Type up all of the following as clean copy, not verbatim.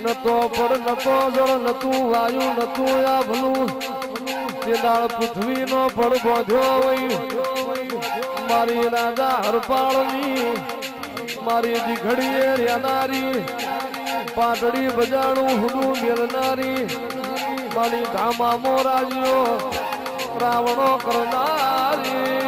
નતો પડ નતો જળ નતું વાયુ નતું આ ભલું તે દાળ પૃથ્વી નો પડ બોધ્યો હોય મારી રાજા હરપાળની મારી દીઘડીએ રેનારી પાટડી બજાણું હુડું મેળનારી મારી ધામા મોરાજીઓ રાવણો કરનારી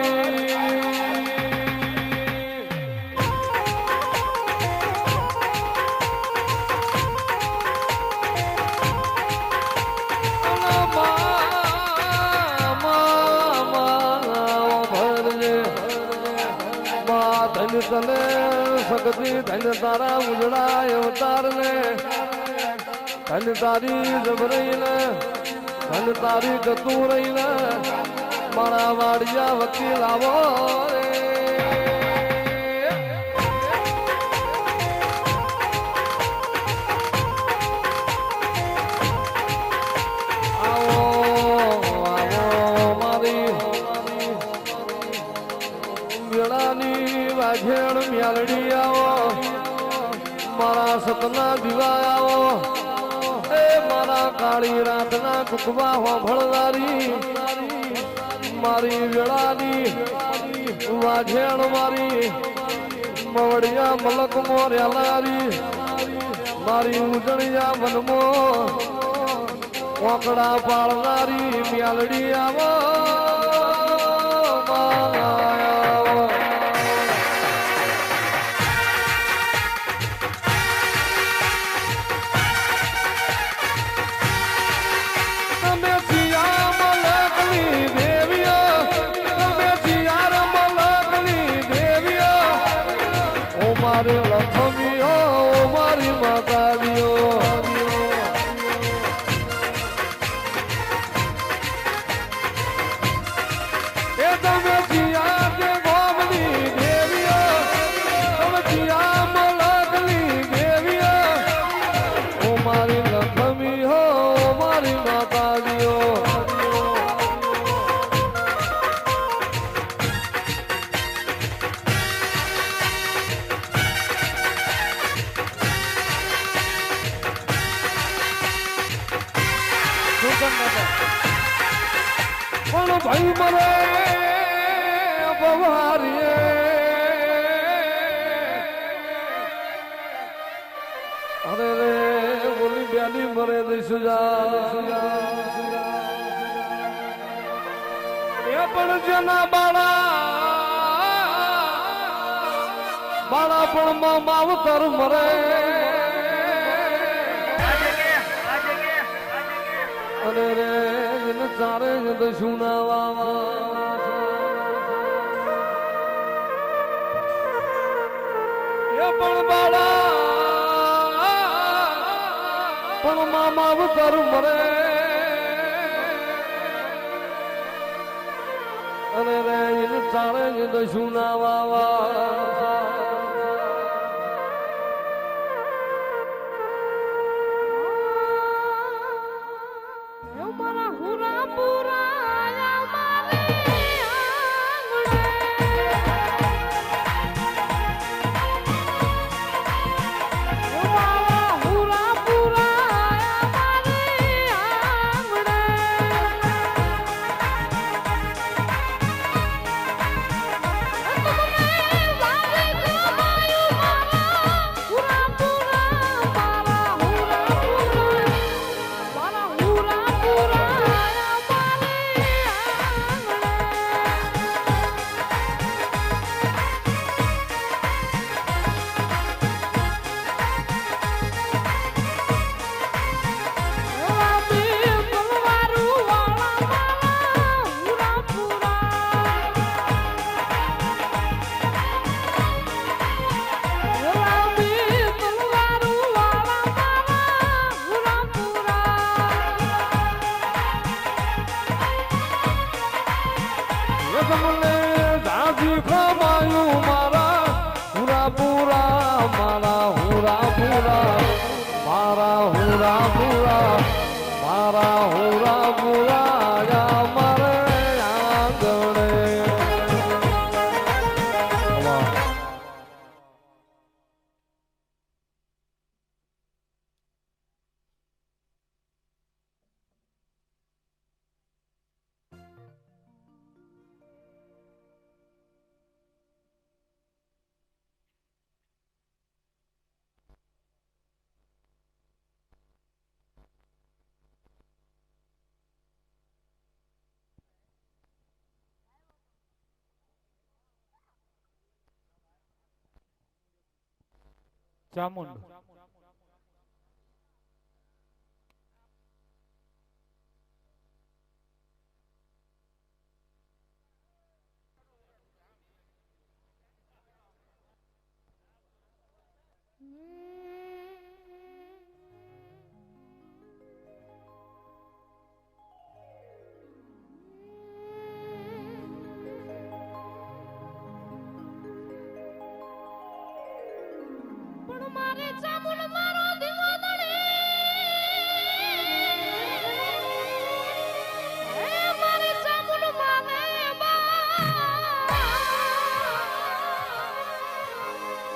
તને સગતી ધન તારા ઉજળા અવતાર ને ધન તારી જબરઈ ને ધન તારી ગતું રહી ને મારા વાડિયા વકીલ આવો રે વાઘેણ મ્યાલડી આવો મારા સતના દીવા આવો એ મારા કાળી રાતના કુકવા હોભળનારી મારી વેળાની વાઘેણ મારી મવડિયા મલક મોર્યાલારી મારી ઉજળિયા વનમો ઓકડા પાળનારી મ્યાલડી આવો મારી લખમીઓ મારી માતાજીઓ એ તમે જીયા કે ગોમની દેવીઓ તમે જીયા મલકની દેવીઓ ઓ મારી લખમીઓ મારી માતાજીઓ પણ ભાઈ મરે બવારીએ અરે રે બોલી બેની મરે દઈશું એ પણ જેના બાળા પણ માવતર મરે અરે રે ચારે દશું ના એ પણ બાળા પણ મામા અવતાર મરે અને રે ચારે દશું ના વાવા Bye. ચામુંડ મારે ચામુંડ મારો દીવાદણે હે મારે ચામુંડ માને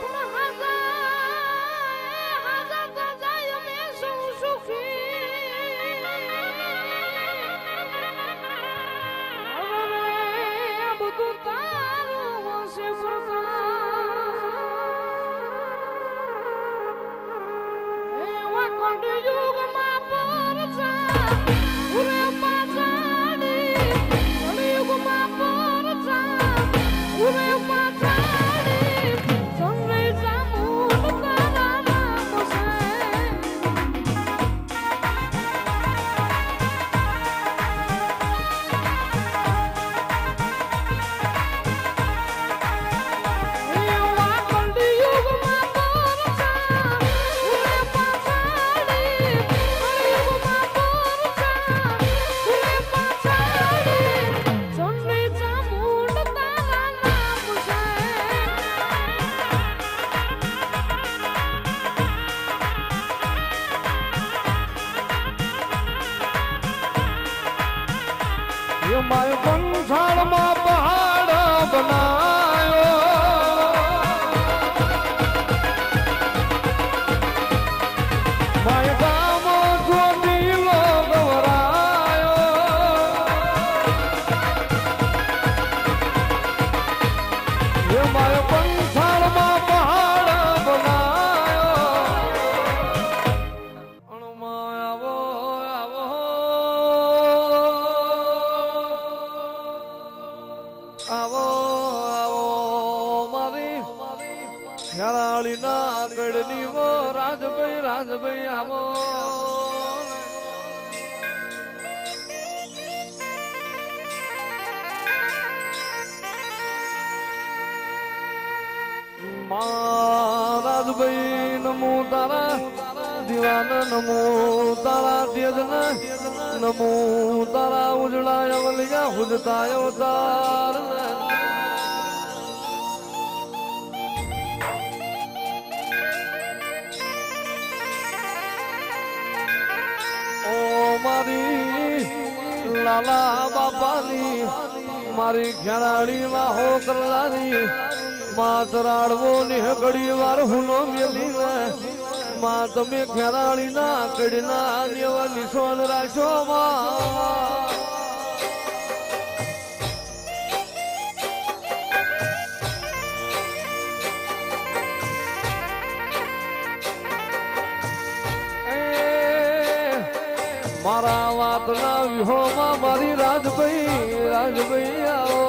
પણ હાજા તો જાય મે સૌ સુખી હવે બધું તારું હશે યુગમાં પરચા ઉરે પાછાડી યુગમાં પરચા ઉરે પાછાડી સંગે ચામુંડ તારા નામ છે માય પંથાળમાં પહાડ બનાયો માય ગામ જોડીલો ગવરાયો એ માય પંથાળમાં પહાડ બનાયો અણમાં આવો આવો આવો મારી ખેરાળી ના ગઢની વો રાજભાઈ આવો રાજભાઈ નમો તારા દીવાન નમો તારા તેજના નમો તારા ઉજળાય વલિયા હુજતાય અવતાર ઓ મારી લાલા બાપાની મારી ખેરાળી માં હો કરલાની માત રાડવો ને ઘડી વાર હુનો મેલી માં તમે ખેરાળી ના કડીના દેવા નિશોન રાખો માં મારા વાત ના વિહોમાં મારી રાજભાઈ આવો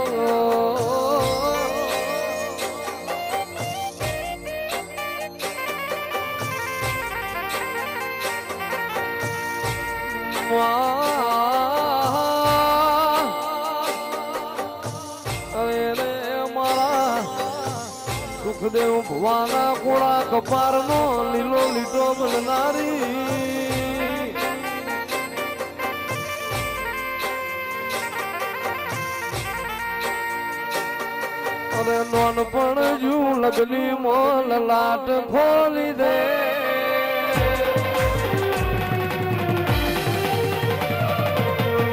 મારા સુખદેવ ભુવાના કોળા કપાર નો લીલો લીટો બનનારી અરે નોનપણ જુ લગલી મોલ લાટ ખોલી દે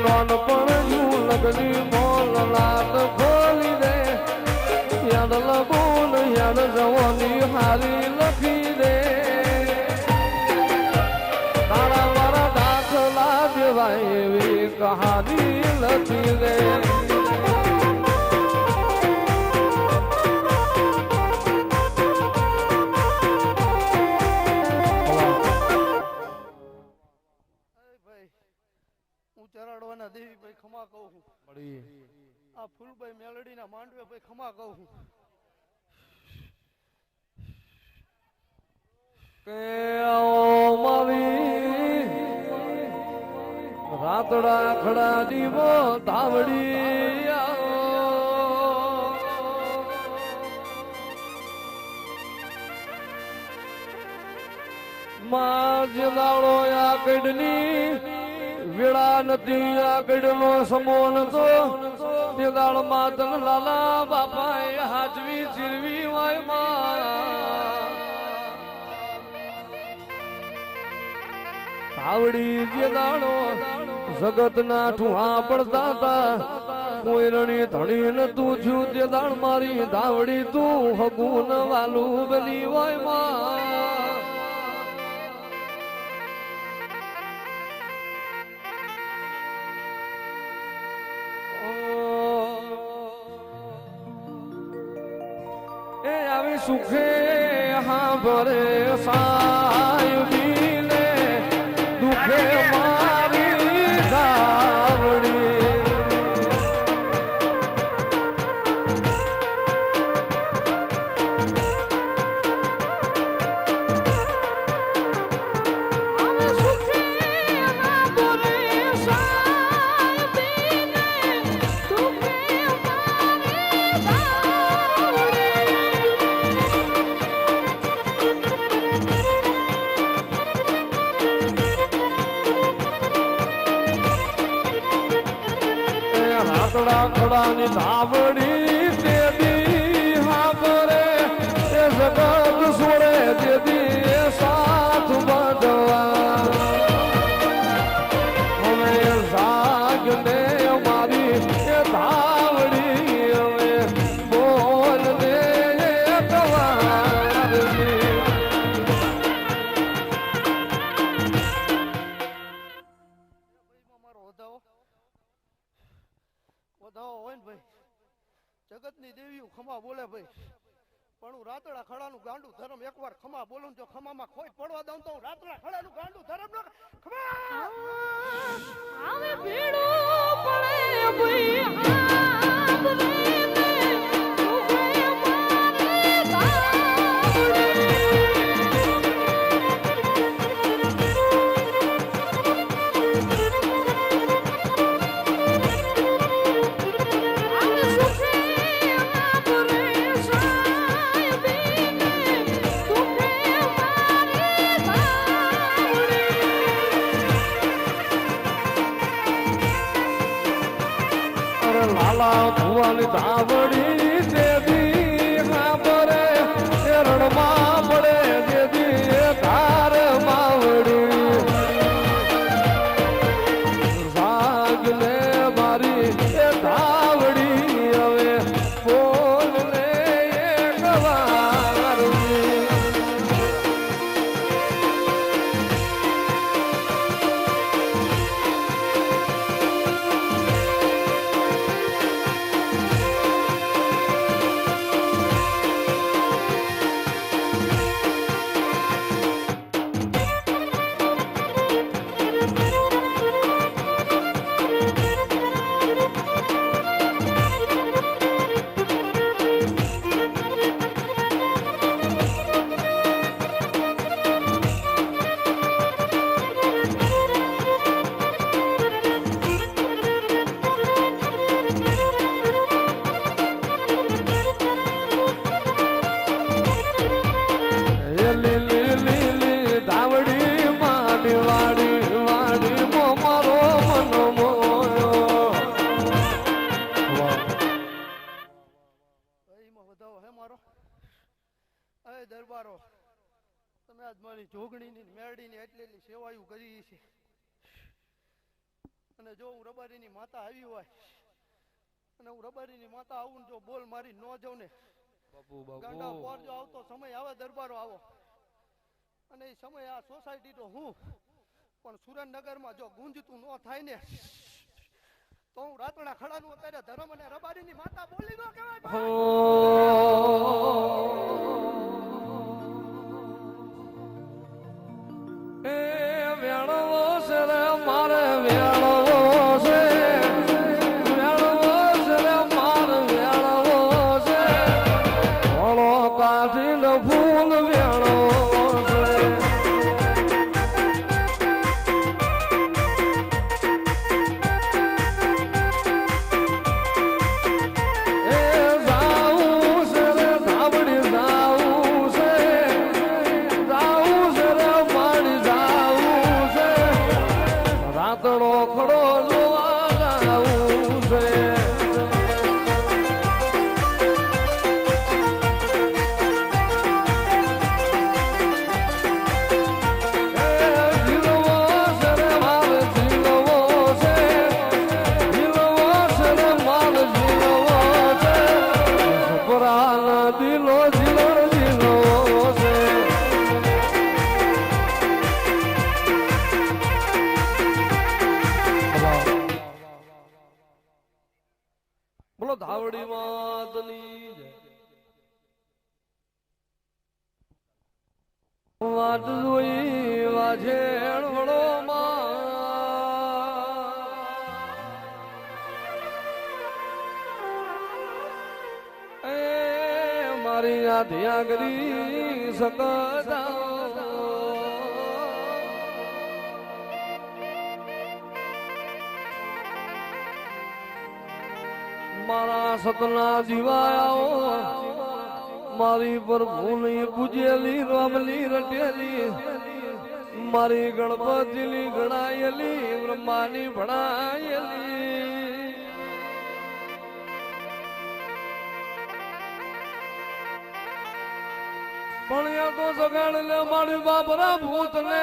નોનપણ જુ લગલી મોલ લાટ ખોલી દે યાદ લગુન યાદ જવાની હારી લખી દે તારા મારા દાખલા દેવાય એવી કહાની લખી દે ચરાડવાના દેવી ભાઈ ખમા કહું આ ફૂલભાઈ મેલડી ના માંડવે ભાઈ ખમા કહું કે મારી રાતડા ખડા દીવો ધાવડી માં જે દાડો આ કડની વેળા નથી આ કડનો સમોન તો તે દાડ માં તન લાલા બાપાએ હાજવી ચીરવી હોય માં આવડી જે દાડો જગત ના ઠુહા પડતા હતા કોઈ રણી ધણી ન તું છું તે દાડ મારી ધાવડી તું હગુન વાલું બની હોય માં એ આવી સુખે હા ભરે સાયુડી ને દુખે મારી ધાવડી ખડાની ધાવડી તેદી હાબરે એ જગત સોરે તેદી એ સાથ બાંધવા હવે જાગ ને મારી એ ધાવડી હવે બોલ ને કવારજી વધાવો હોય ને ભાઈ જગતની દેવીઓ ખમા બોલે ભાઈ પણ હું રાતડા ખડાનું ગાંડું ધર્મ એકવાર ખમા બોલું જો ખમામાં ખોઈ પડવા દઉં તો હું રાતડા ખડાનું ગાંડું ધર્મ નો ખમા આવે ભીડો પડે ભાઈ હાથ લઈને સુખે મારી લાલા ભુવાની ધાવડી દેદી હાબરે એ રણમાં પડે દેદી એ ધાર માવડી જાગ ને મારી એ ધાવડી હવે બોલ ને એ કવારજી દરબારો તમે આજ મારી જોગણીની મેરડીની એટલી સેવાયું કરી છે અને જો હું રબારીની માતા આવી હોય અને હું રબારીની માતા આવું જો બોલ મારી ન જાઉં ને ગાંડા પર જો આવતો સમય આવે દરબારો આવો અને એ સમય આ સોસાયટી તો હું પણ સુરેન્દ્રનગરમાં જો ગુંજતું ન થાય ને તો હું રાતણા ખડાનું અત્યારે ધર્મ અને રબારીની માતા બોલી ન કહેવાય મારે વેળવો છે મારે વેળવો છે ફૂલ વેળવો છે રોકડો જોવા જાવું છે. બોલો ધાવડી માતની વાટ જોઈ વાજેણ વડો એ મારી આ ધ્યાગરી સકતા મારા સતના જીવાયા મારી પર ભૂલી પૂજેલી રમલી રટેલી મારી ગણપતિની ગણાયેલી બ્રહ્માની ભણાયેલી પણ તો સગાડ લે મારી બાપરા ભૂતને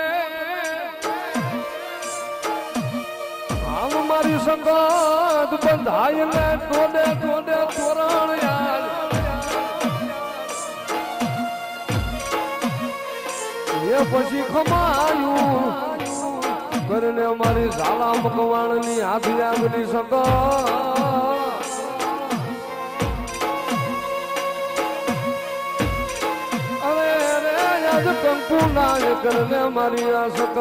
આમ મારી સંગત બંધાય ને ટોડે ટોડે તોરણ યાર એ પછી ખમાયું કરીને મારી ઝાલા મકવાણની હાથી આગની સંગત અરે રે યાદ કંકુ ના કરીને મારી આ સંગત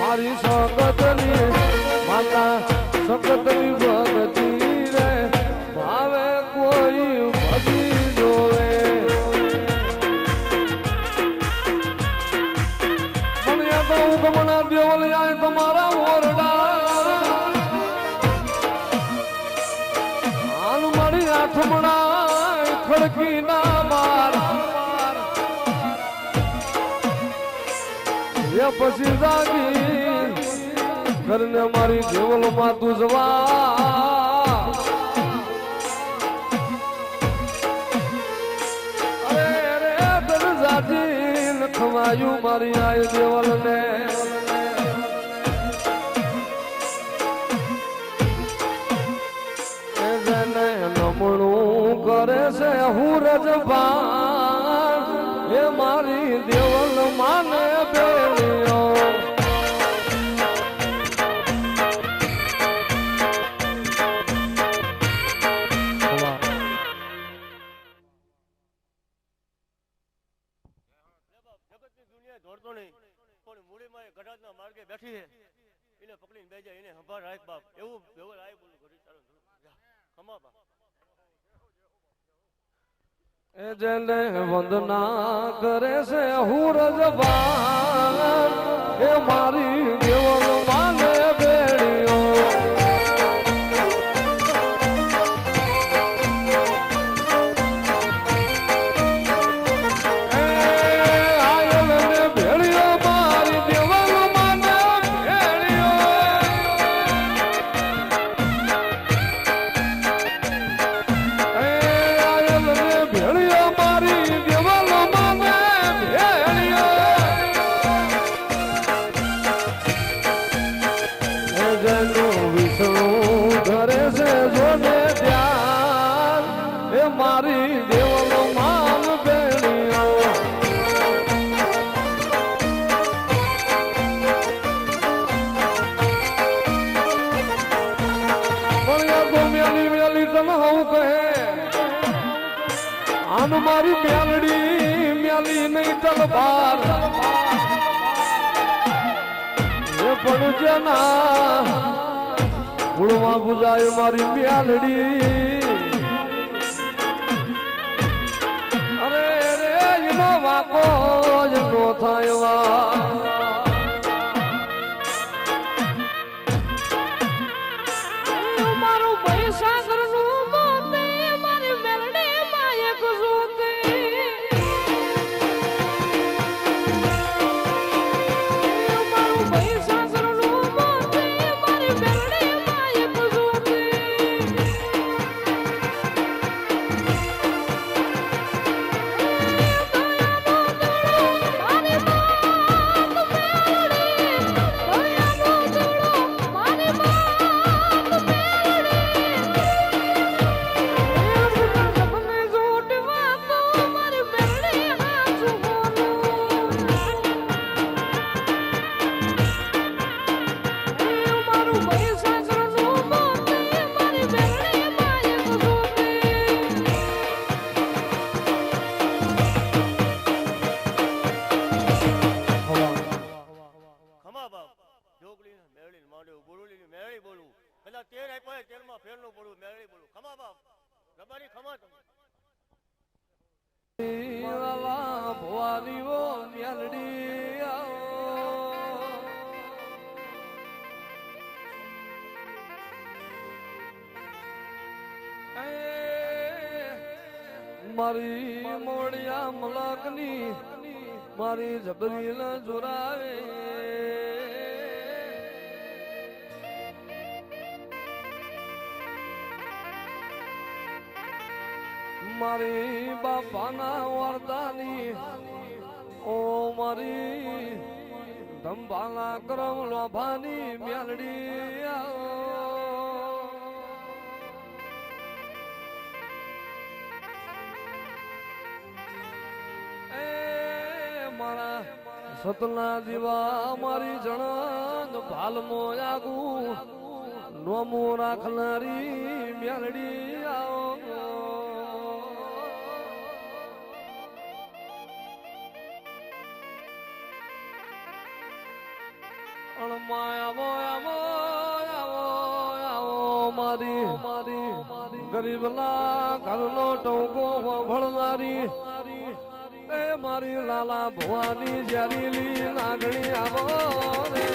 મારી સંગતની માતા સંગતની ભગતી રે ભાવે કોઈ ભજી જોવે મને તો ઉગમણા દેવલ જાય તમારા ઓરડા હાલ મારી આઠમણા ખડકી ના માર એ પછી જાગી ઘરને મારી દેવલ માં તું જવા અરે રે દર જાતી લખવાયું મારી આય દેવલ ને જેને નમણું કરે છે હું રજબાન એ મારી દેવલ માને બેળિયો દોડતો નહીં પણ મૂડીમાં ગઢાજના માર્ગે બેઠી છે એને પકડીને બે જાય એને સંભાળ રાખ બાપ એવું એવું રાય બોલું ઘડી ચાલો ખમા બાપ એ જેને વંદના કરે છે હું રજબાન એ મારી દેવલ માને બેળિયો તને હું કહે આન મારી મ્યાલડી મ્યાલી નહીં તલવાર એ પણ જેના ગુણમાં બુજાય મારી મ્યાલડી અરે રે એનો વાકો જ નો થાય મારું પૈસા કરનું મોતે મારી મેલડે માયક જોતે મારું પૈસા કરનું મોતે મારી મેલડે માયક જોતે ખમા બાપ જોગલી મેળડી માંડ્યો બોલુલી મેળડી બોલવું પેલા તેર આપ્યા તેરમાં ફેરનું બોલવું મેળડી બોલવું ખમા બાપ રબારી ખમા તમે ભવાની ઓ મ્યાલડી મારી મોડિયા મલકની મારી જબરી ન જોરાવે મારી બાપાના વરદાની ઓ મારી ધંભાલા કરમ લોભાની મ્યાલડી મારા સતના દીવા મારી જણન ભાલમો આગુ નોમો રાખનારી મ્યાલડી આવો મારી ગરીબલા ઘરનો ટોકો ભણનારી એ મારી લાલા ભવાની જ્યારીલી નાગણી આવો રે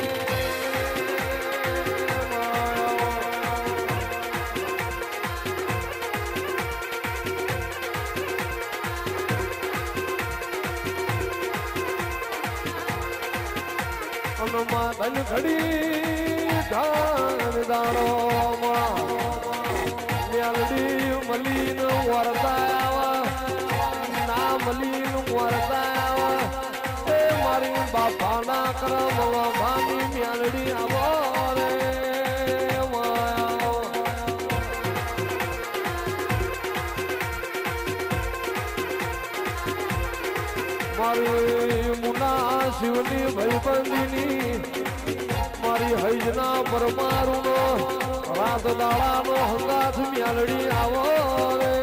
ધન ખડી ધાન દાણો મ્યાલડી મલીન વરતા ના મલીન વરતા એ મારી બાપાના કરમ ભાની મ્યાલડી આવો રે મારી મુના શિવની ભયબંધીની મારી હૈજના પરમારુનો રાત દાડાનો હંગાથ મ્યાલડી આવો રે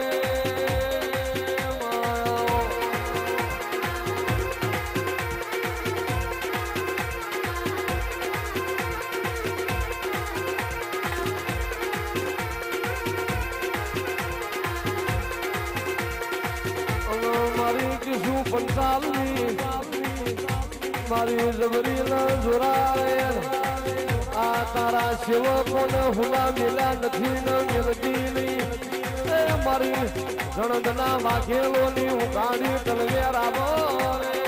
મારી કિશુ પંચાલની મારી જબરી ન જોરાવે આ તારા સેવકોને હુલા મેલા નથી ન મિલતી નહીં એ મારી જણદના વાઘેલોની ઉગાડી તલવેર આવો રે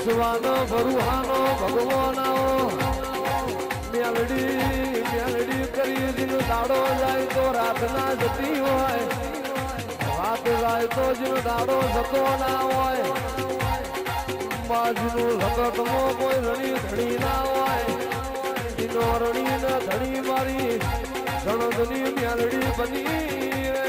વિશ્વાનો ભરુહાનો ભગવાન મેલડી કરી જેનો દાડો જાય તો રાત ના જતી હોય, રાત જાય તો જેનો દાડો જતો ના હોય, બાજુનું લગતમાં કોઈ રણી ધણી ના હોય, એનો રણી ને ધણી મારી જણદની મેલડી બની રે.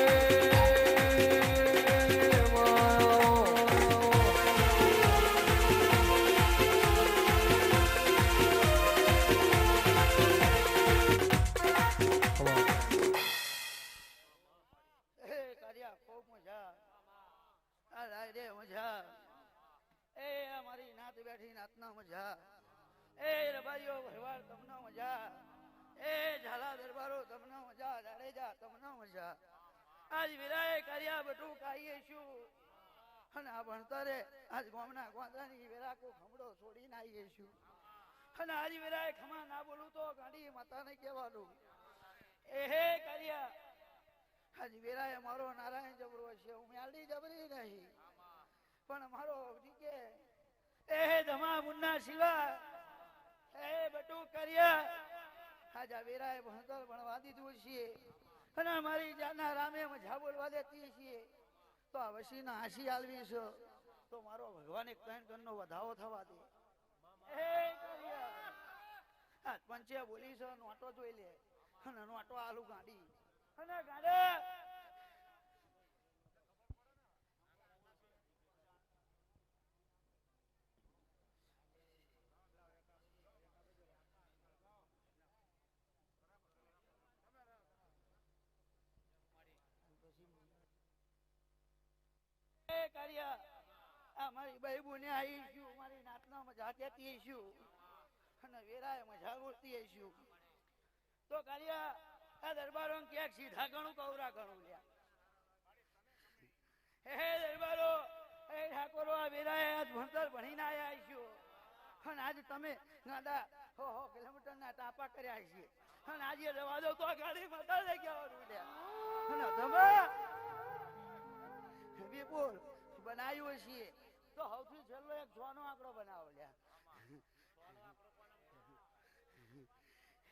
મારી નાત બેઠી નાતના મજા, એ રબારીઓ ભરવાડ તમને મજા, એ ઝાલા દરબારો તમને મજા, જાડેજા તમને મજા. આજ વિરાય કર્યા બટું કાઈએ શું અને આ ભણતરે આજ ગામના ગોંધાની વેરાકો ખમડો છોડીને આવીએ છું અને આજ વિરાય ખમા ના બોલું તો ગાડી માતાને કહેવાનું. એ હે કર્યા આજ વિરાય મારો નારાયણ જબરો છે, હું મ્યાલડી જબરી નહીં પણ મારો ડીકે એ ધમા મુન્ના શિવા એ બટું કર્યા આજા વેરાએ ભણતર ભણવા દીધું છે અને મારી જાના રામે મજા બોલવા દેતી છીએ તો આ વસીના હાસી આલવી છે તો મારો ભગવાન એક ત્રણ ગણનો વધાવો થવા દે. એ કર્યા આ પંચે બોલી છે નોટો જોઈ લે અને નોટો આલુ ગાડી અને ગાડે મારી બાઈ બોને આવીશું, મારી નાતના મજા કહેતી છું અને વેરાએ મજા બોલતી છું તો કાર્યા આ દરબારો ક્યાંક સીધા ગણું કવરા ગણું લ્યા. હે દરબારો હે ઠાકોરો આ વેરાએ આજ ભણતર ભણીને આવ્યા છું અને આજ તમે ગાડા હો કિલોમીટર ના તાપા કર્યા છે અને આજે રવા દો તો ગાડી માતા લઈ ગયા અને તમે વિપુલ બનાવ્યું છીએ તો સૌથી છેલ્લો એક જોનો આંકડો બનાવો લ્યા.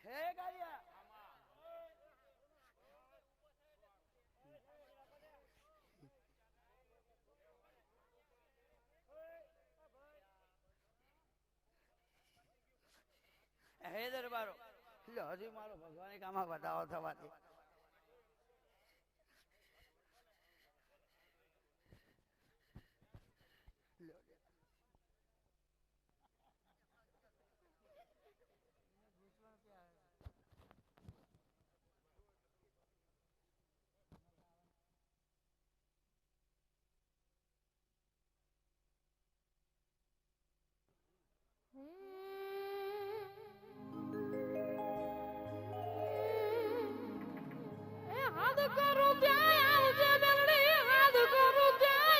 હે ગાડિયા હે દરબારો હજી મારો ભગવાન કામમાં વધાવો થવાથી હાથ કરું ત્યાં આવજે મેલડી, હાથ કરું ત્યાં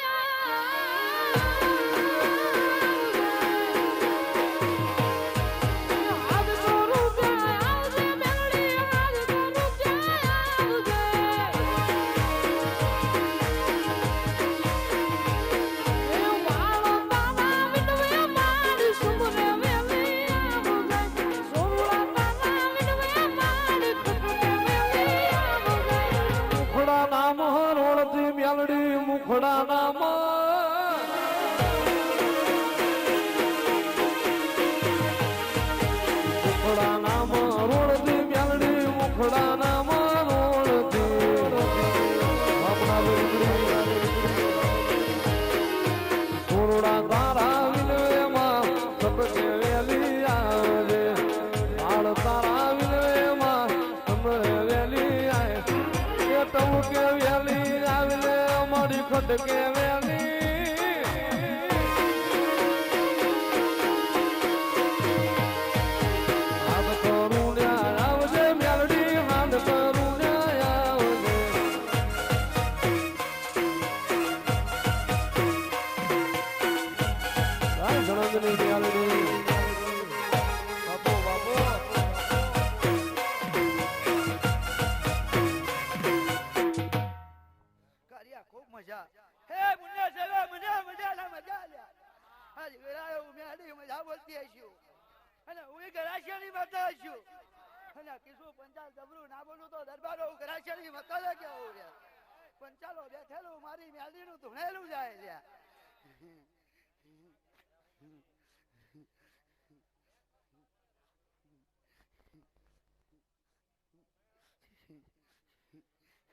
હાથ કરું ત્યાં આવજે મેલડી, હાથ કરું ત્યાં આવજે. એ વાળો તાના વિનવે મારી સુમરે વેલી આવજે, સોરડા તાના વિનવે મારી ખટકે વેલી આવજે. મુખડા નામ રોડતી મેલડી, મુખડા નામ મુખડા નામ રોડતી મેલડી, મુખડા નામ રોડતી સોરડા તારા વિનવેમાં સપકે વેલી આવજે, હાલ તારા વિનવેમાં સમરે વેલી આવે કે ટમકે વેલી આવીને અમારી ખટકે વેલી. હાથ કરું ન્યા આવજે મેલડી, હાથ કરું ન્યા આવજે. જણંદની મેલડી બાપો બાપો કાર્યા ખૂબ મજા. હે મુન્ના સેવા મજા મજા ના મજા લ્યા. આજ વેરાયો મેં આડી મજા બોલતી હશું અને હું ગરાશિયાની માતા હશું અને કિશુ પંચાલ જબરું ના બોલું તો દરબારો ગરાશિયાની માતા લે કે આવું યાર પંચાલો બેઠેલું મારી મેલીનું ધૂણેલું જાય છે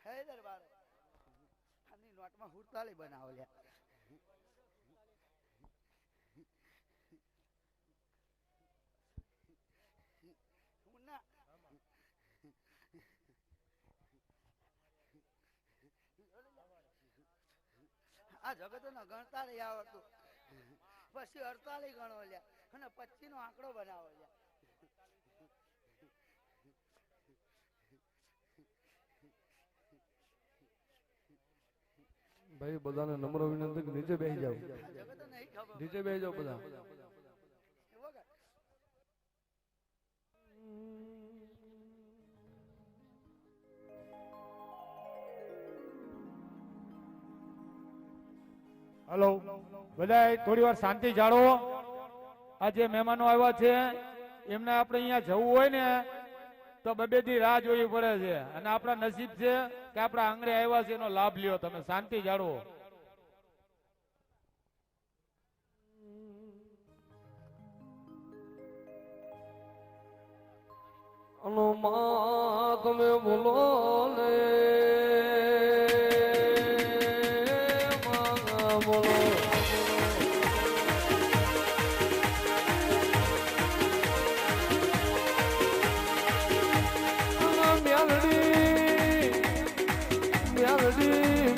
હે દરબાર આની નોટમાં હુરતાલી બનાવો લ્યા આ જગત નો ગણતા નહીં આવડતું પછી 48 ગણો લ્યા અને 25 નો આંકડો બનાવો લ્યા ભાઈ બધાને નમ્ર વિનંતી કે નીચે બેસી જાવ જગત નહીં ખબર નીચે બેસી જાવ બધા હલો બધા થોડી વાર શાંતિ જાળવો. આ જે મહેમાનો આવ્યા છે એમને આપણે અહીંયા જવું હોય ને તો બે દી રાહ જોવી પડે છે અને આપણા નસીબ છે કે આપણા આંગણે આવ્યા છે એનો લાભ લ્યો. તમે શાંતિ જાળવો. અનુમા તમે બોલો ને બોલો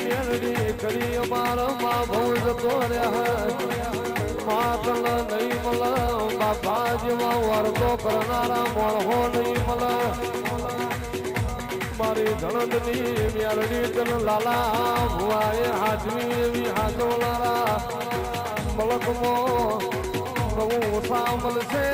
મેલડી કરી અમારો મા બહુ જતો રહ્યા માતલ નહીં મલ બાપા જેવા વર્તો કરનારા મોણહો નહીં મલ મારી ધણદની મેલડી તન લાલા ભુવાએ હાજવી એવી હાજવનારા મલકમો બહુ ઓછા મળશે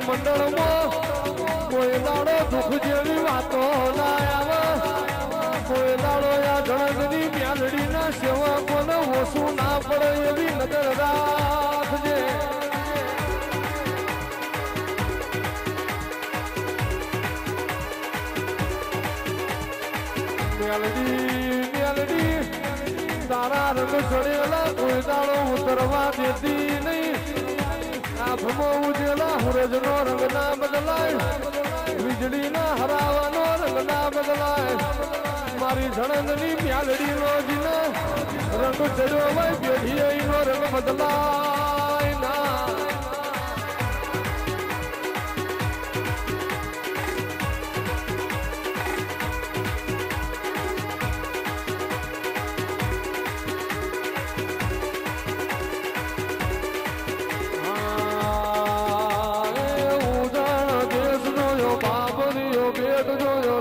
મંડળમાં કોઈ દાડો દુઃખ જેવી વાતો ના આવે કોઈ દાડો આ ધણગની મ્યાલડી ના સેવકોને ઓછું ના પડે એવી નજર રાખજે. મ્યાલડી તારા રંગ ચડેલા કોઈ દાડો ઉતરવા દેતી નહીં. આંખમાં ઉજેલા સૂરજનો રંગ ના બદલાય વીજળીના હરાવાનો રંગ ના બદલાય મારી જણંદની મ્યાલડીનો જીને રંગ ચડ્યો હોય પેઢીનો રંગ બદલાય ના.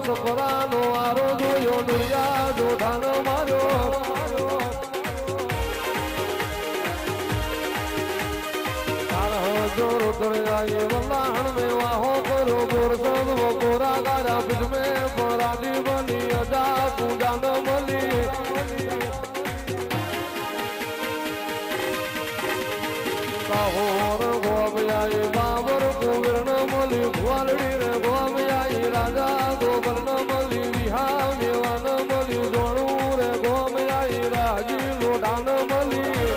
સફરાનો આરો જોયો દુનિયા જોધાનો માર્યો જોર દરિયાએ વલ્લાહણ મે વાહો કરો બોરસદ ગોરા ગારા બીજ મે પરાદી બની અજા કુંડાન મલી કાહોર ગોબયાએ બાબર કુવર્ણ મલી ગ્વાલડી રે ગોબયાએ રાજા ગોબર્ણ મલી વિહા મેવાન મલી જોણું રે ગોબયાએ રાજી લોડાન મલી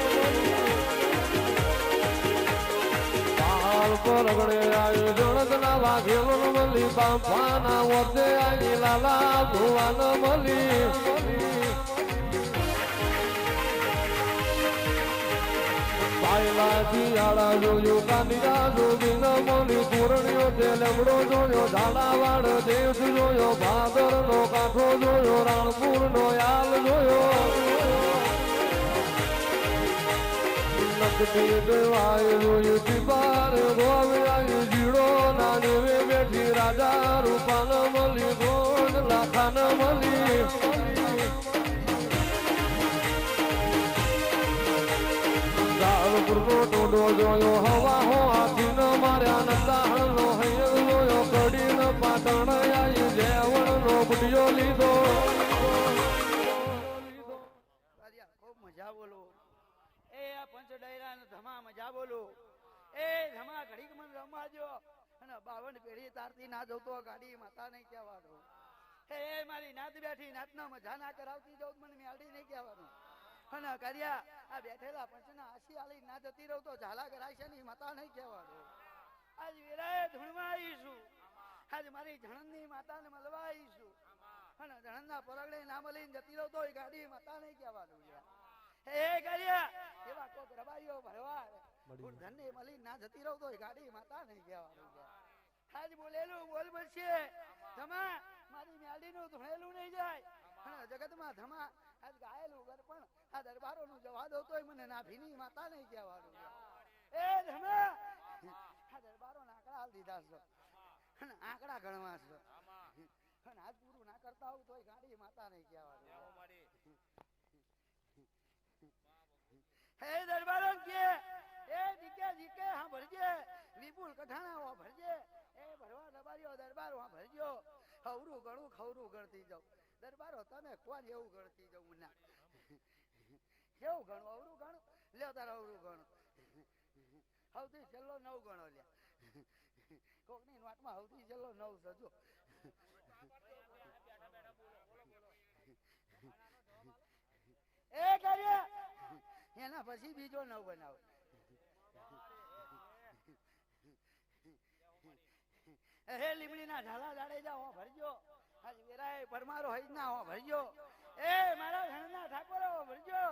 પાલ પરગડે આઈ જણદના વાઘેલો મલી બાંફાના વરદે આઈ લાલા ભુવાન મલી આળા જોયો કાંદિયા જોગી ન મોની પૂરણ્યો તે લેમડો જોયો ઝાલાવાડ દેશ જોયો ભાદર નો કાંઠો જોયો રાણપુર નો યાલ જોયો નકદી દેવાય જોયું ટીપાર ગોવ્યાય જીડો ના દેવે બેઠી રાજા રૂપાન મળી ગોદ લાખાન મળી જોયો હવા હો હાથી ન માર્યા નતાહણ નો હૈયર જોયો કડી ન પાટણ આવી જેવણ નો બુડિયો લીધો ખૂબ મજા બોલો એ આ પંચ ડાયરા ને ધમા મજા બોલો એ ધમા ઘડીક મને રમાજો અને 52 પેઢી તારતી ના જતો ગાડી માતા નહીં કહેવાનું હે મારી નાત બેઠી નાતના મજા ના કરાવતી જાઉં મને મેલડી નહીં કહેવાનું અને કર્યા આ બેઠેલા પંચના આશી આલી ના જતી રહું તો ઝાલા કરાશે ની માતા નહીં કહેવાનું આજ વેરાએ ધૂણમાં આવીશું આજ મારી જણનની માતાને મળવા આવીશું અને જણનના પરગડે ના મળીને જતી રહું તો એ ગાડી માતા નહીં કહેવાનું હે કર્યા એવા કોક રબારીઓ ભરવા ધનને મળી ના જતી રહું તો એ ગાડી માતા નહીં કહેવાનું આજ બોલેલું બોલ બનશે ધમા મારી મ્યાડીનું ધૂણેલું નહીં જાય અને જગતમાં ધમા આજ ગાયેલું ઘર પણ આ દરબારોનો જવા દો તોય મને નાભીની માતા નહીં કહેવાનું એ ધમા આ દરબારોના આંકડા હાલ દીધા છે અને આંકડા ગણવા છે અને આજ પૂરું ના કરતા હોવ તોય ગાડી માતા નહીં કહેવાનું હે દરબારો કે એ જીકે જીકે હા ભરજે વિપુલ કઠાણા હો ભરજે એ ભરવા દરબારીઓ દરબારો હા ભરજો હવરું ગણું ખવરું ગણતી જાઉં દરબારો તમે કોણ એવું ગણતી જાઉં ના કેવું ગણું અવરું ગણું લ્યો તાર અવરું ગણું સૌથી છેલ્લો 9 ગણો લ્યા કોકની વાતમાં સૌથી છેલ્લો 9 સજો એ કર્યા એના પછી બીજો 9 બનાવો હે લીમડીના ઝાલા જાડે જાઓ ભરજો આજ વેરાય પરમારો હઈના હો ભરજો એ મારા ઘરના ઠાકોરો હો ભરજો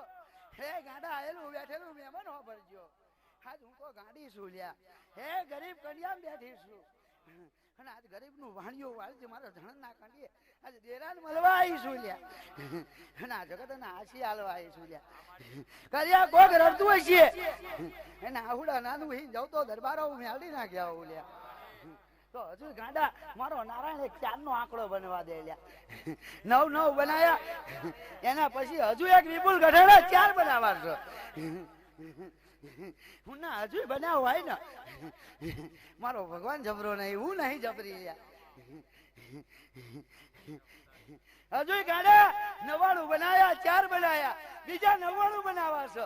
હે ગાડા આયેલું બેઠેલું મહેમાન હો ભરજો આજ હું તો ગાડી છું લ્યા હે ગરીબ કન્યા બેઠી છું અને આજ ગરીબ નું વાણિયું વાળજે મારા ધણના કાંડીએ આજ દેરાન મળવા આવી છું લ્યા અને આ જગતના આશી હાલવા આવી છું લ્યા કર્યા કોક રડતું હશે એના આહુડા નાનું હી જાવ તો દરબારો મેળડી ના ગયા હું લ્યા તો હજુ ગાંડા મારો નારાયણ 4 નો આંકડો બનવા દે લ્યા 9 બનાયા એના પછી હજુ એક વિપુલ ગઢેડા 4 બનાવવા છે હું ના હજુ બનાવ હોય ને મારો ભગવાન જબરો નહીં હું નહીં જબરી લ્યા હજુ ગાંડા 99 બનાયા 4 બનાયા બીજા 99 બનાવવા છે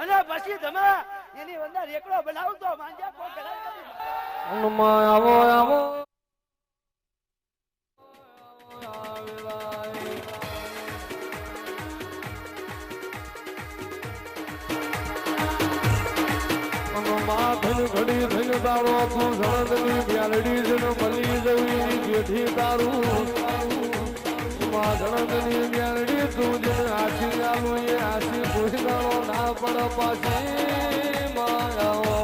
અને પછી તમે એની અંદર એકડો બનાવું તો માંજા કો કરાય આવો આવો ઘડી થઈ તારો તું જણની મ્યાલડી જન મળી જવી જેઠી તારું જણની મ્યાલડી તું જે આશી આલું એ આશી પૂછનારો ના પડ પાછી માયાઓ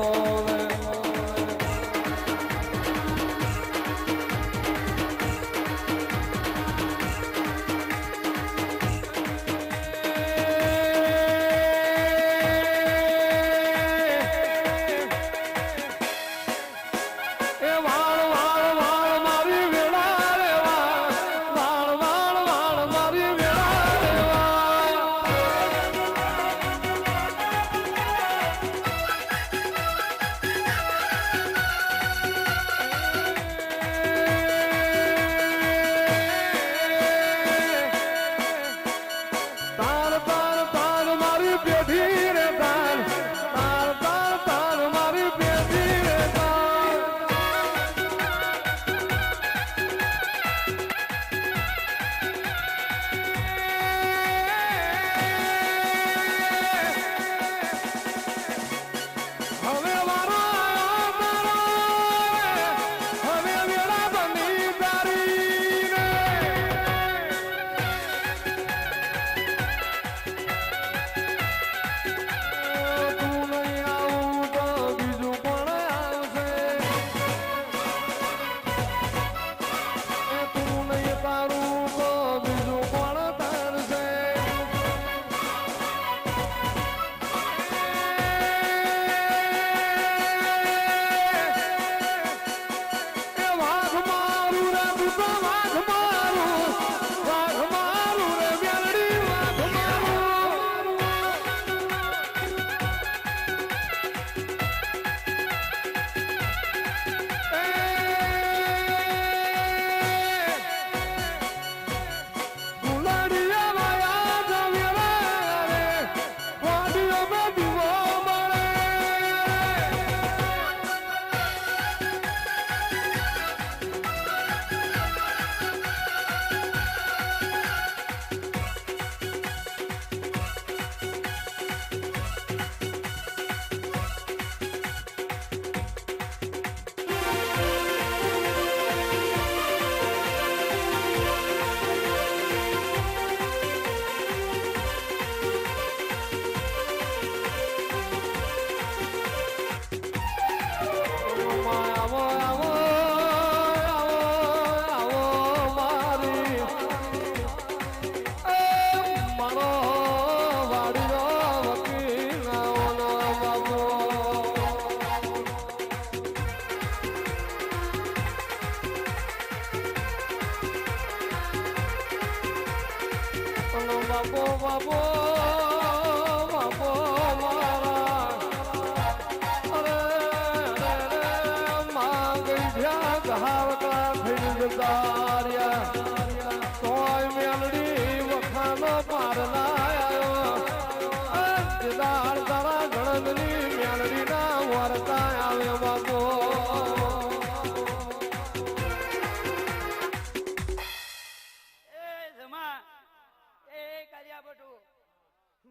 બાપો બાપો બાપો મારા અરે માંગી જ્યાં ઘાવતા થઈ જતા રહ્યા તોય મેલડી વખાનો પાર ના આવ્યો જદાર તારા ગણતરી મેલડી ના વરતા આવ્યો બાપો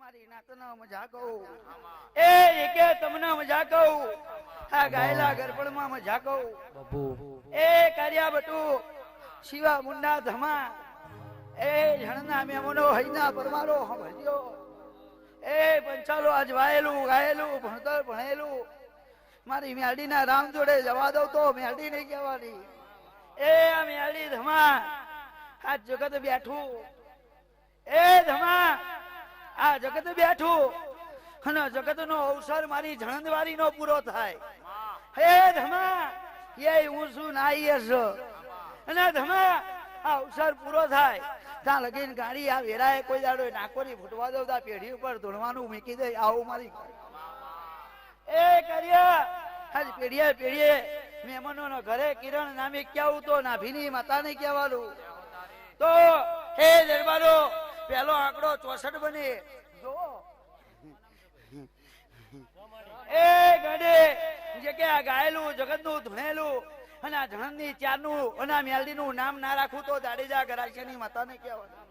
મારી નાતનો મજા કહું એ કે તમને મજા કહું આ ગાયલા ગરબડમાં મજા કહું બાપુ એ કર્યા બટુ શિવા મુન્ના ધમા એ જણના મેમનો હૈના પરમારો સમજ્યો એ પંચાલો આજ વાયેલું ગાયેલું ભણતર ભણેલું મારી મેરડીના રામ જોડે જવા દઉં તો મેરડી નહીં કહેવાની એ આ મેરડી ધમા આ જગત બેઠું એ ધમા આ જગત બેઠું અને જગત નો અવસર મારી જણંદવારી નો પૂરો થાય હે ધમા એ હું શું નાઈએ છો અને ધમા આ અવસર પૂરો થાય ત્યાં લગીન ગાડી આ વેરાએ કોઈ દાડો નાકોરી ફૂટવા દઉં તા પેઢી ઉપર ધોળવાનું મૂકી દે આવું મારી એ કર્યા આજ પેઢીએ પેઢીએ મહેમાનો ના ઘરે કિરણ નામે ક્યાવું તો નાભીની માતા ને કહેવાનું તો હે દરબારો પેલો આંકડો 64 બને જો એ ગડે જે કે આ ગાયેલું જગત નું ધણેલું અને આ જણન ની ચારનું અને આ મેલડી નું નામ ના રાખું તો દાડીજા ગરાશી ની માતા ને કહેવાનું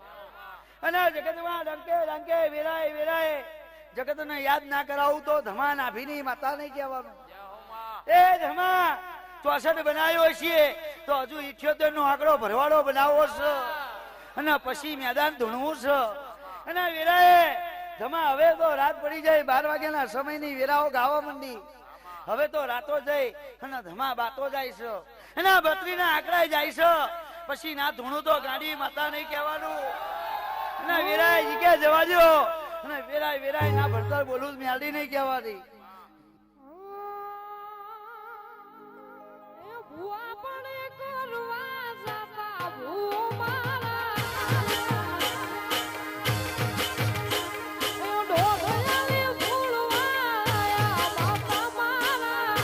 અને જગત માં રંકે રંકે વેરાય વેરાય જગત ને યાદ ના કરાવું તો ધમા નાભી ની માતા ને કહેવાનું એ ધમા 64 બનાવ્યો છીએ તો હજુ 78 નો આંકડો ભરવાડો બનાવવો છે અને પછી મેદાન ધૂણવું છે અને વેરાએ ધમા હવે તો રાત પડી જાય 12 વાગ્યાના સમયની વેરાઓ ગાવા માંડી હવે તો રાતો જઈ અને ધમા બાતો જાય છે અને 32 ના આંકડા જાય છે પછી ના ધૂણું તો ગાડી માતા નહીં કહેવાનું અને વેરાએ જીકે જવા દો અને વેરાય ના ભણતર બોલું મેલડી નહીં કહેવાની ભૂવા પણ કરવા જતા ભૂ મારા ઢોળાવી ભૂલવાયા બાપા મારા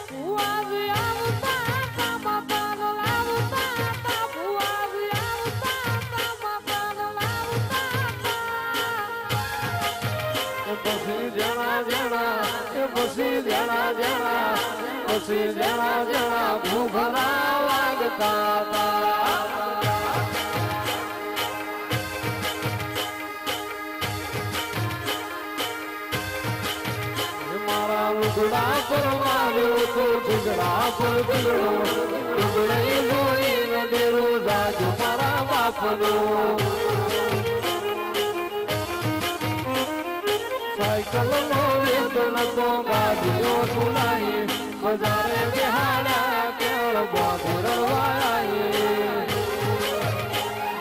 ભૂવાજી આવતા તા બાપા લાવતા તા ભૂવાજી આવતા તા બાપા લાવતા પછી જણા જણા એ પછી જણા જણા પછી જણા જણા ઘૂઘરા વાગતા હતા મારા લુગડા પર માર્યો તો લુગડા પર બગડો લુગડે જોઈને ડેરો જાજો મારા બાપનો સાયકલ નો વેતન તો ગાડીઓ સુનાઈ બજારે બેહાડા કેળ બોધર વાળાએ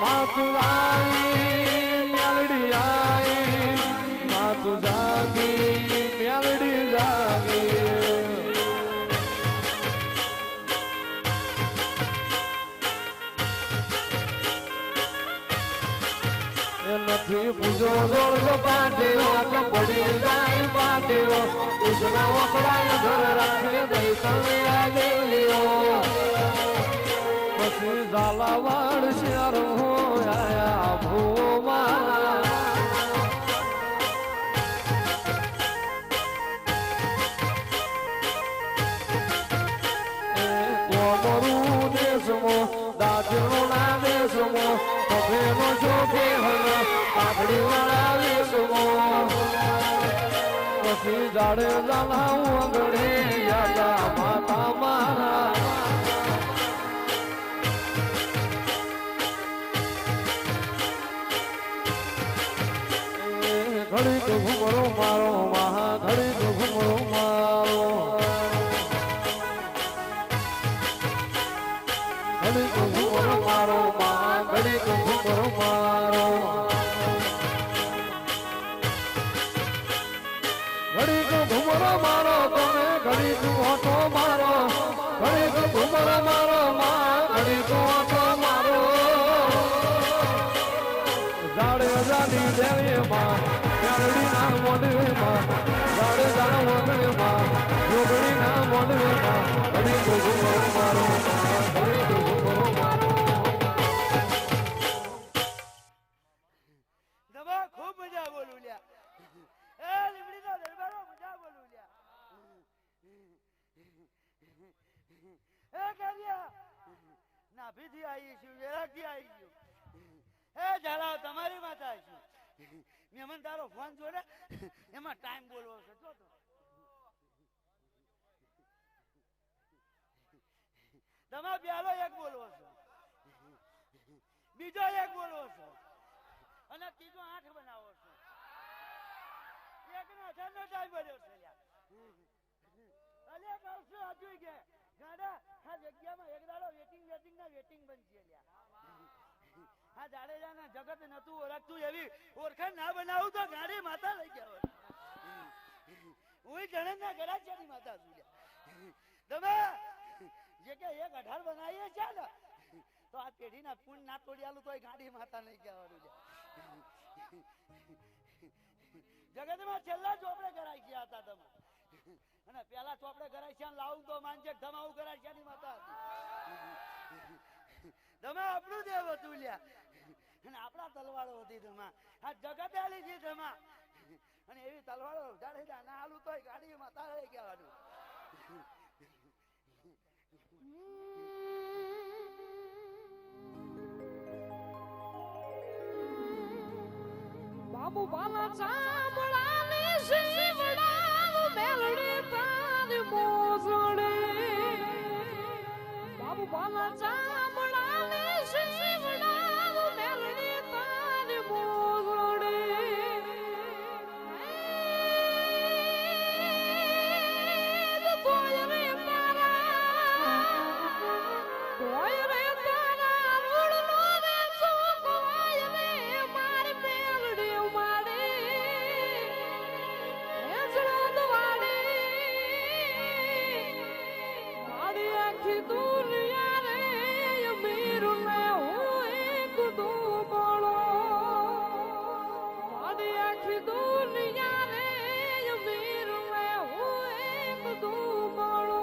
માતું આવી મેલડી આવી માતું જાગી મેલડી જાગી નથી પૂજો દોડ પાટેલો પડી જાય પાટેલો ઉસના વખડાય ઘર રાખે દૈતને આગેલીઓ પછી ઝાલાવાડ શેર હોયા ભૂમા કોમરું દેશમો દાદરો ના દેશમો કફેનો જોખે હનો પાઘડી વાળા વેશમો પછી જાડે જલાવું અંગડે યાદા માતા મારા ઘડી તો ઘુમરો મારો મહા ઘડી તો ઘુમરો મારો ઘડી તો ઘુમરો મારો મહા ઘડી તો ઘુમરો મારો ઘડી તો ઘુમરો મારો તમે ઘડી તું હોટો મારો ઘડી તો ઘુમરો મારો મા દેવીમાં મેલડીના મોઢવેમાં જાડે જાણ મોઢવેમાં જોગણીના મોઢવેમાં હરી ભગવો મારો હરી ભગવો મારો ધમા ખૂબ મજા બોલું લ્યા એ લીમડીના દરબારો મજા બોલું લ્યા એ કારિયા નાભીથી આવી છું વેરાથી આવી છું એ ઝાલા તમારી માથે આવી છું મેમન તારો ફોન જોડે એમાં ટાઈમ બોલવો છે જો તો તમારે પ્યાલો એક બોલવો છો બીજો એક બોલવો છો અને ત્રીજો 8 બનાવો છો એકનો 18 નો ટાઈમ ભર્યો છે યાર અલે પાછું આજુય કે ગાડા આ જગ્યામાં એક દાડો વેટિંગ ના વેટિંગ બનશે લ્યા આ જાડેજાના જગત નતું ઓળખતું એવી ઓળખાણ ના બનાવું તો ગાડી માતા લઈ ગયા હું જણના ગરાચાની માતા છું તમે જે કે એક 18 બનાવીએ છે ને તો આ પેઢીના પૂન ના તોડી આલું તો ગાડી માતા નહીં કહેવાનું જગતમાં છેલ્લા ચોપડે કરાઈ ગયા હતા તમે અને પેલા ચોપડે કરાઈ છે લાવું તો માનજે ધમાવું કરાઈ છે ની માતા ધમા આપણું દેવ હતું લ્યા અને આપણા તલવારો હતી ધમા આ જગત આલી છે ધમા અને એવી તલવારો જાડેજા ના આલું તોય ગાડી માતા લઈ કહેવાનું બાબુ બાલા ચામડાની શિવડાવ મેલડી તારી મોસડી બાબુ બાલા ચામડાની શિવડાવ મેલડી તારી મોસડી કોઈ રે તારા રૂડનો રે ચોકવાય રે મારી મેલડી दुनिया रे अमीर में हूँ एक दो बड़ो मारी आखी दुनिया रे अमीर में हूँ एक दो बड़ो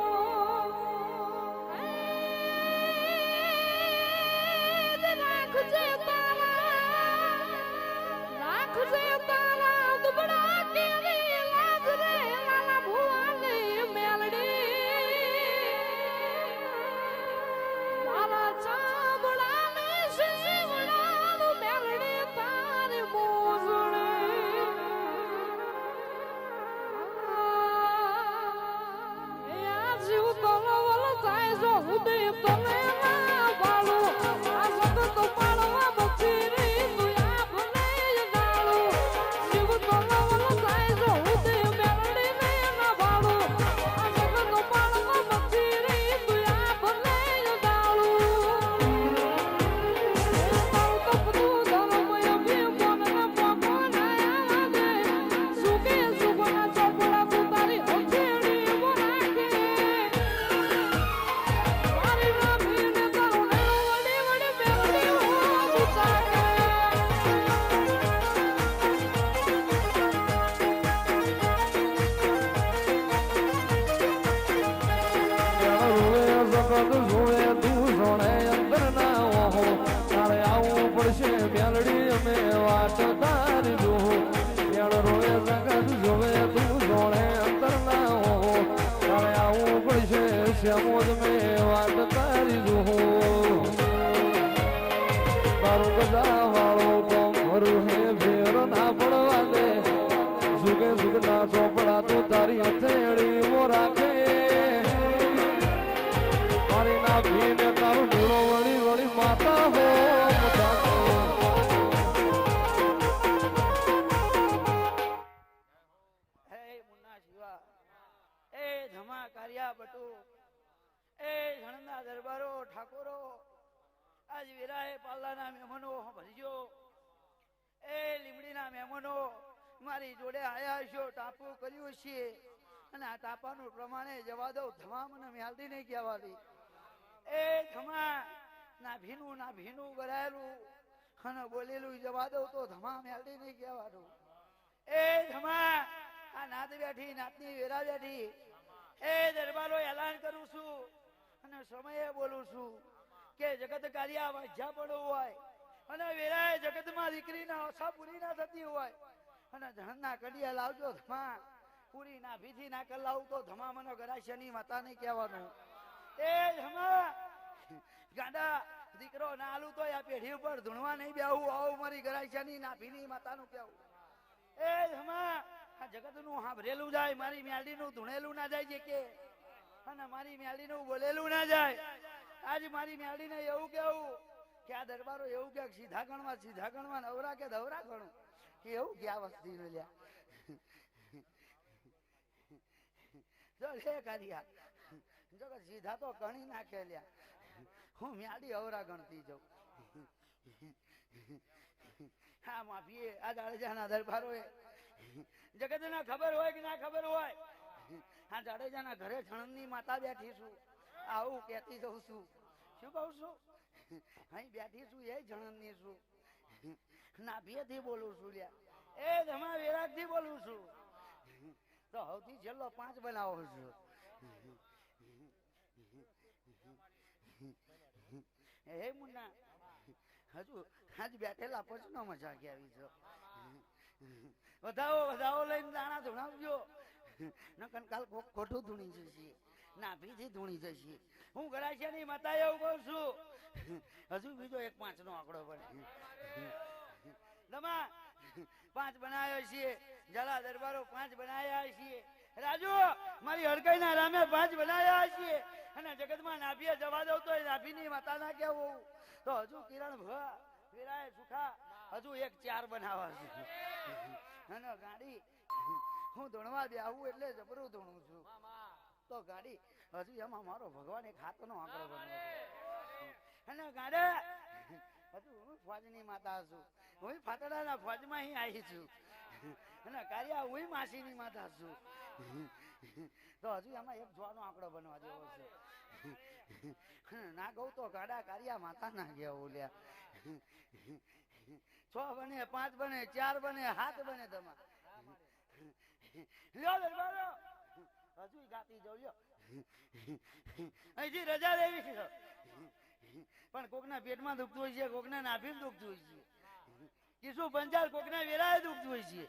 राख जे तारा दुबड़ा के रे लाज रे लाला भुआ ने मेलड़ी ઉદય તને ના વાળો આ જગત પાડવા બચીરી તું આ ભલે ડાળો શિવ તલવલ થાય જો ઉદય મેલડી ને ના વાળો આ જગત પાડવા બચીરી તું આ ભલે ડાળો તારું કપતું ધર્મય ભીમન ના પગના દે સુકે સુગના ચોપડા તું તારી અખેડી રાખે મેલડી અમે વાટ તારી જો રોએ જગત જોવે તું જોડે અંતર ના હો તારે આવું પડશે શ્યામોદ મેં વાટ તારી જો તારું બધા વાળો કોમ ભરું હે ફેર ના પડવા દે સુગે સુગના ચોપડા તો તારી હથેળી મો રાખે મારી ના ભીને તારું ઢોળો વળી વળી માતા હો દરબારો ઠાકોરો આજ વિરાય પાલ્લાના મહેમાનો ભરજો એ લીમડીના મહેમાનો મારી જોડે આયા છો ટાપુ કર્યું છે અને આ ટાપાનું પ્રમાણે જવા દઉં ધમા મને મ્યાલતી નહીં કહેવાતી એ ધમા ના ભીનું ગરાયેલું અને બોલેલું જવા દઉં તો ધમા મેલડી નહીં કહેવાનું. એ ધમા આ નાત બેઠી નાતની વેરા બેઠી એ દરબારો એલાન કરું છું અને સમયે બોલું છું કે જગત કાર્યા વાંચ્યા પડવું હોય અને વેરાએ જગતમાં દીકરીના ઓછા પૂરી ના થતી હોય અને ધનના કડિયા લાવજો ધમા પૂરી ના ભીથી ના કર લાવું તો ધમા મને ગરાશની માતા નહીં કહેવાનું. એ ધમા ગાંડા દીકરો ના આલું તો આ પેઢી ઉપર ધૂણવા નહીં બેવું આવું મારી ગરાશની ના ભીની માતાનું કહેવું. એ ધમા આ જગતનું સાંભળેલું જાય મારી મેલડીનું ધૂણેલું ના જાય છે કે અને મારી મેલડીનું બોલેલું ના જાય. આજ મારી મેલડીને એવું કેવું કે આ દરબારો એવું કે સીધા ગણવા નવરા કે ધવરા ગણું કે એવું કે આ વસ્તી નો લ્યા જો લે કર્યા જગત સીધા તો ગણી નાખે લ્યા હું મેલડી અવરા ગણતી જાઉં. હા માફીએ આ જાડેજાના દરબારોએ જગતના ખબર હોય કે ના ખબર હોય આ જાડેજાના ઘરે છણની માતા બેઠી છું આવું કહેતી જઉં છું. શું કહું છું? અહીં બેઠી છું એ જણનની છું નાભીએથી બોલું છું લ્યા. એ ધમા વેરાગથી બોલું છું તો સૌથી છેલ્લો 5 બનાવો છું. એ મુન્ના હજુ આજ બેઠેલા પછનો મજાક આવી છો. વધાવો લઈને દાણા ધૂણાવજો નકન કાલ ખોટું ધૂણી જશે નાભીથી ધૂણી જશે. હું ગરાશિયાની માતા એવું કહું છું હજુ બીજો 1 5 નો આંકડો બને. દમા 5 બનાવ્યો છીએ જલા દરબારો 5 બનાવ્યા છીએ. રાજુ મારી હડકાઈના રામે 5 બનાવ્યા છીએ અને જગતમાં નાભીએ જવા દઉં તો નાભીની માતા ના કેવું તો હજુ કિરણ ભા વેરાય સુખા હજુ 1 4 બનાવવા છે. અને ગાડી હું ધોણવા બેહું એટલે જબરું ધોણું છું તો ગાડી હજુ એમાં મારો ભગવાન એક હાથનો આંકડો બન્યો અને ગાડે હજુ હું ફોજની માતા છું. હું ફાતડાના ફોજમાં અહીં આવી છું અને કાર્યા હું માસીની માતા છું તો હજુ એમાં 1 જોવાનો આંકડો બનવા જેવો છે. ના કહું તો ગાડા કાર્યા માતા ના ગયા ઓલ્યા 6 બને 5 બને 4 બને 7 બને તમા લ્યો દરબારો હજુ ગાતી જાવ લ્યો. અહીંથી રજા લેવી છે પણ કોકના પેટમાં દુખતું હોય છે કોકના નાભીમાં દુખતું હોય છે કિશુ પંચાલ કોકના વેરાએ દુખતું હોય છે.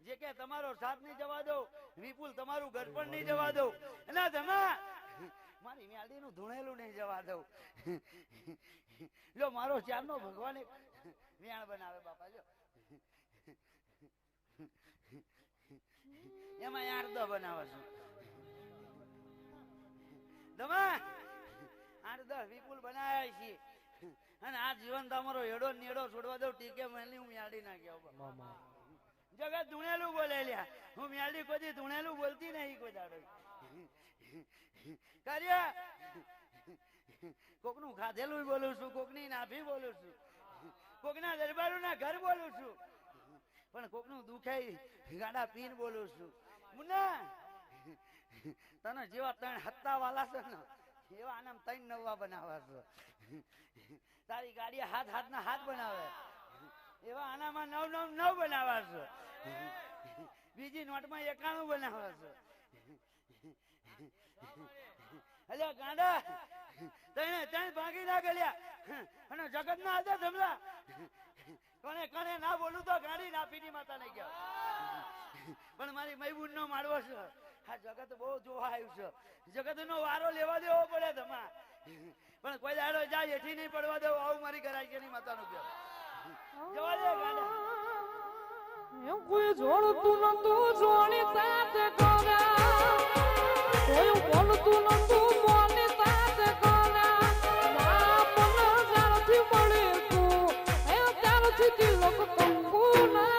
જે કે તમારો સાથ નહીં જવા દો વિપુલ તમારું ઘર પણ નહીં જવા દો અને ધમા મારી મેલડીનું ધૂણેલું નહીં જવા દઉં. લો મારો ચારનો ભગવાન એક વ્યાણ બનાવે બાપા લ્યો એમાં 8 બનાવે છું. દમા 8 10 વિપુલ બનાવ્યા છીએ અને આ જીવન તમારો હેડો નેડો છોડવા દઉં ટીકે મેલી હું મેલડી ના ગયો. જગત ધૂણેલું બોલે લ્યા હું મેલડી કોઈ ધૂણેલું બોલતી નહીં કોઈ દાડો. કર્યા કોકનું ખાધેલું બોલું છું કોકની નાભી બોલું છું કોકના દરબારોના ઘર બોલું છું પણ કોકનું દુખે ગાડા પીન બોલું છું. મુન્ના તને જેવા 3 હત્તા વાલા છે ને એવા આનામ 3 નવા બનાવવા છો. તારી ગાડી હાથના હાથ બનાવે એવા આનામાં 9 બનાવવા છો. બીજી નોટમાં 91 બનાવવા છો. અલ્યા ગાંડા તને ભાગી ના ગલ્યા અને જગત ના હતા ધમલા કને ના બોલું તો ગાડી નાફીની માતા નહીં ગયા પણ મારી મૈબુન નો માડવો છે. આ જગત બહુ જોવા આવ્યું છે જગત નો વારો લેવા દેવો પડે ધમા પણ કોઈ દાડો જાય એઠી નહીં પડવા દેવો આવું મારી ગરાજની માતા નું કહેવાય. જવા દે ગાંડા કોઈ જોડતું નતું જોડી સાથે કર્યા કોઈ બોલતું નતું બોલી સાથે કર્યા મને જ્યારથી મળી તું એ ત્યારથી તિલક કંકુ ના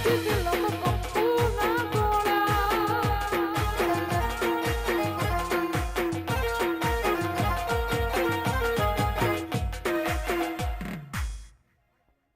Thank you.